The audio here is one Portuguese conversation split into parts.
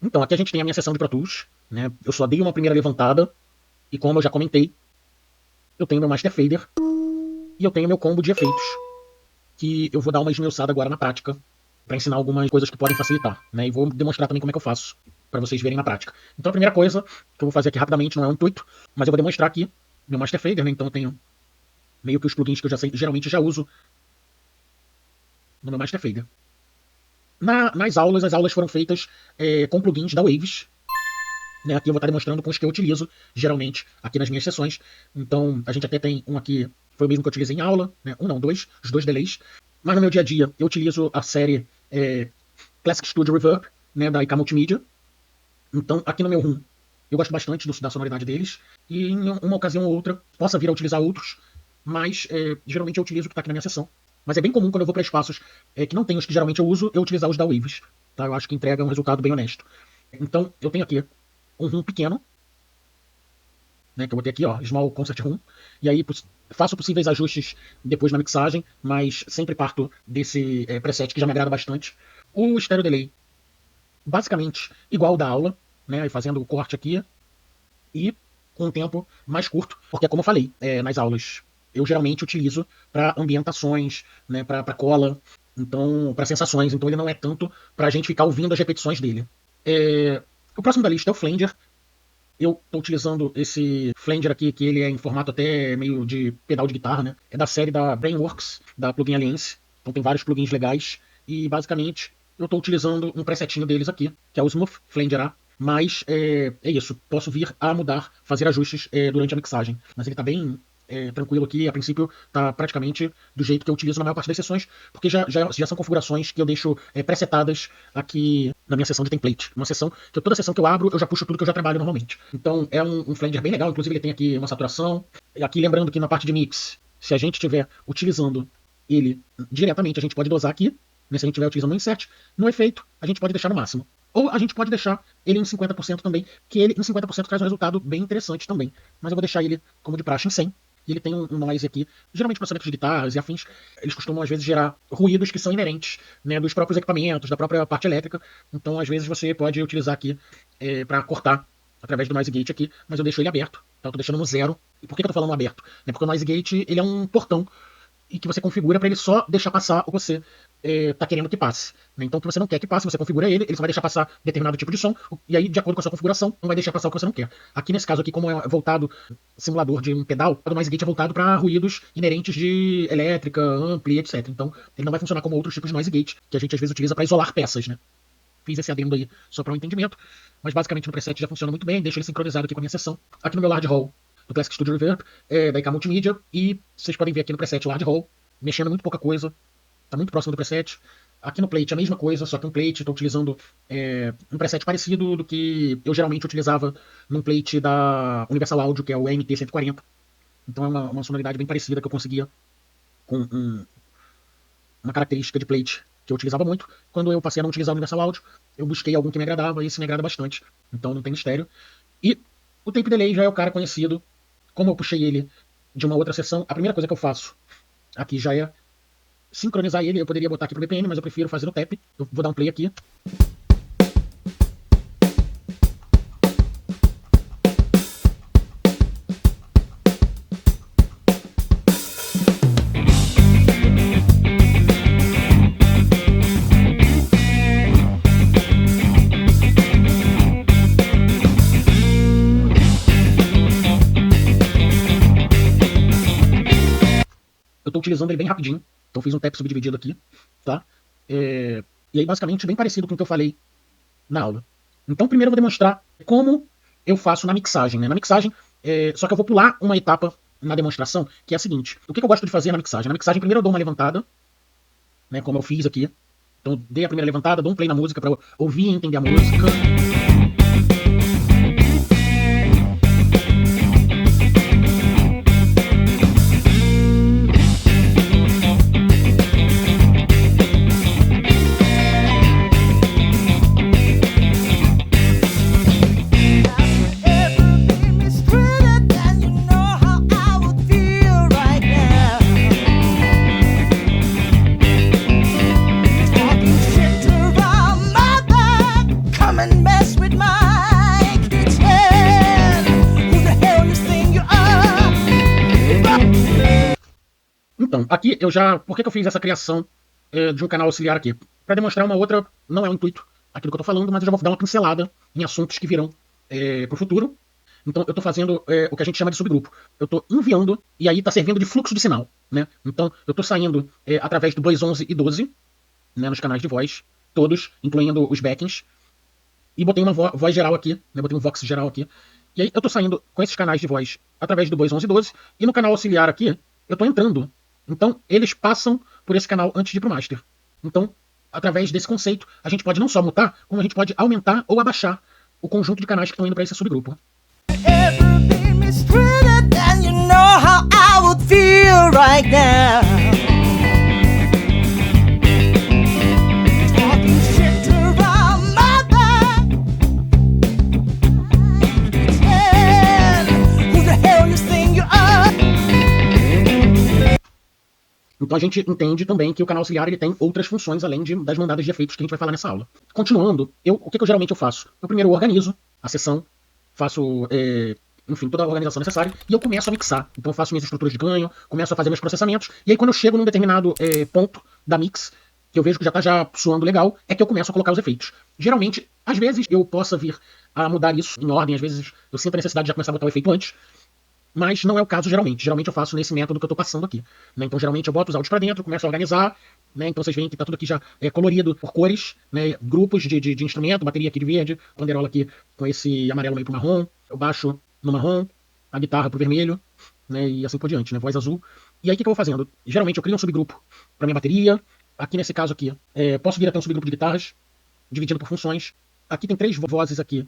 Então, aqui a gente tem a minha sessão de Pro Tools, né? Eu só dei uma primeira levantada, e como eu já comentei, eu tenho meu Master Fader e eu tenho meu combo de efeitos, que eu vou dar uma esmiuçada agora na prática, para ensinar algumas coisas que podem facilitar, né? E vou demonstrar também como é que eu faço, para vocês verem na prática. Então a primeira coisa que eu vou fazer aqui rapidamente, não é um intuito, mas eu vou demonstrar aqui meu Master Fader, né? Então eu tenho meio que os plugins que eu geralmente já uso no meu Master Fader. Nas aulas, as aulas foram feitas com plugins da Waves, né? Aqui eu vou estar demonstrando com os que eu utilizo, geralmente, aqui nas minhas sessões. Então, a gente até tem um aqui, foi o mesmo que eu utilizei em aula, né? Um não, dois, os dois delays. Mas no meu dia a dia, eu utilizo a série Classic Studio Reverb, né? Da IK Multimedia. Então, aqui no meu room, eu gosto bastante da sonoridade deles. E em uma ocasião ou outra, possa vir a utilizar outros, mas geralmente eu utilizo o que está aqui na minha sessão. Mas é bem comum quando eu vou para espaços que não tem os que geralmente eu uso, eu utilizar os da Waves. Tá? Eu acho que entrega um resultado bem honesto. Então, eu tenho aqui um room pequeno, né, que eu botei aqui, ó, Small Concert Room, e aí faço possíveis ajustes depois na mixagem, mas sempre parto desse preset que já me agrada bastante. O Stereo Delay, basicamente igual ao da aula, né, fazendo o corte aqui, e com um tempo mais curto, porque como eu falei, nas aulas eu geralmente utilizo para ambientações, né, para cola, então para sensações, então ele não é tanto para a gente ficar ouvindo as repetições dele. O próximo da lista é o Flanger. Eu estou utilizando esse Flanger aqui, que ele é em formato até meio de pedal de guitarra, né? É da série da Brainworks, da Plugin Alliance. Então tem vários plugins legais. E basicamente eu estou utilizando um presetinho deles aqui, que é o Smooth Flanger A. Mas é isso, posso vir a mudar, fazer ajustes durante a mixagem. Mas ele está bem tranquilo aqui, a princípio está praticamente do jeito que eu utilizo na maior parte das sessões, porque já são configurações que eu deixo presetadas aqui na minha sessão de template. Uma sessão que toda sessão que eu abro, eu já puxo tudo que eu já trabalho normalmente. Então é um Flanger bem legal, inclusive ele tem aqui uma saturação. Aqui lembrando que na parte de mix, se a gente estiver utilizando ele diretamente, a gente pode dosar aqui, né, se a gente estiver utilizando no insert. No efeito, a gente pode deixar no máximo. Ou a gente pode deixar ele em 50% também, que ele em 50% traz um resultado bem interessante também. Mas eu vou deixar ele como de praxe em 100%. E ele tem um noise aqui, geralmente processamento de guitarras e afins, eles costumam às vezes gerar ruídos que são inerentes, né, dos próprios equipamentos, da própria parte elétrica. Então às vezes você pode utilizar aqui para cortar através do noise gate aqui, mas eu deixo ele aberto, tá? Eu tô deixando no 0. E por que eu tô falando aberto? Porque o noise gate ele é um portão e que você configura para ele só deixar passar o que você está querendo que passe. Né? Então, o que você não quer que passe, você configura ele só vai deixar passar determinado tipo de som, e aí, de acordo com a sua configuração, não vai deixar passar o que você não quer. Aqui, nesse caso aqui, como é voltado, simulador de um pedal, o noise gate é voltado para ruídos inerentes de elétrica, ampli, etc. Então, ele não vai funcionar como outros tipos de noise gate, que a gente às vezes utiliza para isolar peças, né? Fiz esse adendo aí só para um entendimento, mas basicamente no preset já funciona muito bem, deixo ele sincronizado aqui com a minha sessão. Aqui no meu Large Hall, do Classic Studio Reverb, da IK Multimedia, e vocês podem ver aqui no preset Large Hall, mexendo muito pouca coisa, tá muito próximo do preset. Aqui no plate a mesma coisa, só que um plate, estou utilizando um preset parecido do que eu geralmente utilizava num plate da Universal Audio, que é o MT-140. Então é uma sonoridade bem parecida que eu conseguia com uma característica de plate que eu utilizava muito. Quando eu passei a não utilizar o Universal Audio, eu busquei algum que me agradava, e esse me agrada bastante. Então não tem mistério. E o Tape Delay já é o cara conhecido. Como eu puxei ele de uma outra sessão, a primeira coisa que eu faço aqui já é sincronizar ele. Eu poderia botar aqui pro BPM, mas eu prefiro fazer no tap. Eu vou dar um play aqui. Eu tô utilizando ele bem rapidinho. Então fiz um tap subdividido aqui, tá? E aí basicamente bem parecido com o que eu falei na aula. Então primeiro eu vou demonstrar como eu faço na mixagem, né? Na mixagem, só que eu vou pular uma etapa na demonstração, que é a seguinte. O que eu gosto de fazer na mixagem? Na mixagem primeiro eu dou uma levantada, né? Como eu fiz aqui. Então eu dei a primeira levantada, dou um play na música pra eu ouvir e entender a música. come and mess with my kitchen. Who the hell you think you are? Então, aqui eu já... Por que eu fiz essa criação de um canal auxiliar aqui? Para demonstrar uma outra... Não é o intuito aquilo que eu tô falando, mas eu já vou dar uma pincelada em assuntos que virão pro futuro. Então eu tô fazendo o que a gente chama de subgrupo. Eu tô enviando, e aí tá servindo de fluxo de sinal, né? Então eu tô saindo através do Voice 11 e 12, né, nos canais de voz, todos, incluindo os backings. E botei uma voz geral aqui, né? Botei um vox geral aqui. E aí eu tô saindo com esses canais de voz através do Voice 11 e 12, e no canal auxiliar aqui, eu tô entrando. Então eles passam por esse canal antes de ir pro master. Então, através desse conceito, a gente pode não só mutar, como a gente pode aumentar ou abaixar o conjunto de canais que estão indo para esse subgrupo. Everything mistreated, and you know how I would feel right now. Talking shit around my back. Who the hell you think you are? Então a gente entende também que o canal auxiliar ele tem outras funções além das mandadas de efeitos que a gente vai falar nessa aula. Continuando, o que eu geralmente faço? Eu primeiro organizo a sessão, faço, enfim, toda a organização necessária, e eu começo a mixar. Então eu faço minhas estruturas de ganho, começo a fazer meus processamentos, e aí quando eu chego num determinado ponto da mix, que eu vejo que já tá soando legal, é que eu começo a colocar os efeitos. Geralmente, às vezes eu possa vir a mudar isso em ordem, às vezes eu sinto a necessidade de já começar a botar o efeito antes, mas não é o caso geralmente. Geralmente eu faço nesse método que eu tô passando aqui, né? Então geralmente eu boto os áudios pra dentro, começo a organizar, né? Então vocês veem que tá tudo aqui já colorido por cores, né? Grupos de instrumento, bateria aqui de verde, panderola aqui com esse amarelo meio pro marrom, o baixo no marrom, a guitarra pro vermelho, né? E assim por diante, né? Voz azul. E aí o que eu vou fazendo? Geralmente eu crio um subgrupo pra minha bateria. Aqui nesse caso aqui, posso vir até um subgrupo de guitarras, dividindo por funções. Aqui tem 3 vozes aqui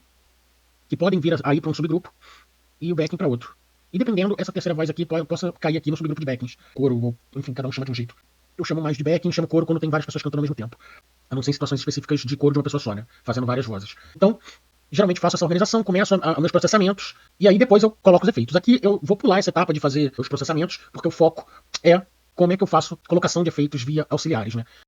que podem vir aí para um subgrupo e o backing para outro. E dependendo, essa terceira voz aqui possa cair aqui no subgrupo de backings. Coro, ou, enfim, cada um chama de um jeito. Eu chamo mais de backing, chamo coro quando tem várias pessoas cantando ao mesmo tempo. A não ser em situações específicas de coro de uma pessoa só, né? Fazendo várias vozes. Então, geralmente faço essa organização, começo meus processamentos, e aí depois eu coloco os efeitos. Aqui eu vou pular essa etapa de fazer os processamentos, porque o foco é como é que eu faço colocação de efeitos via auxiliares, né?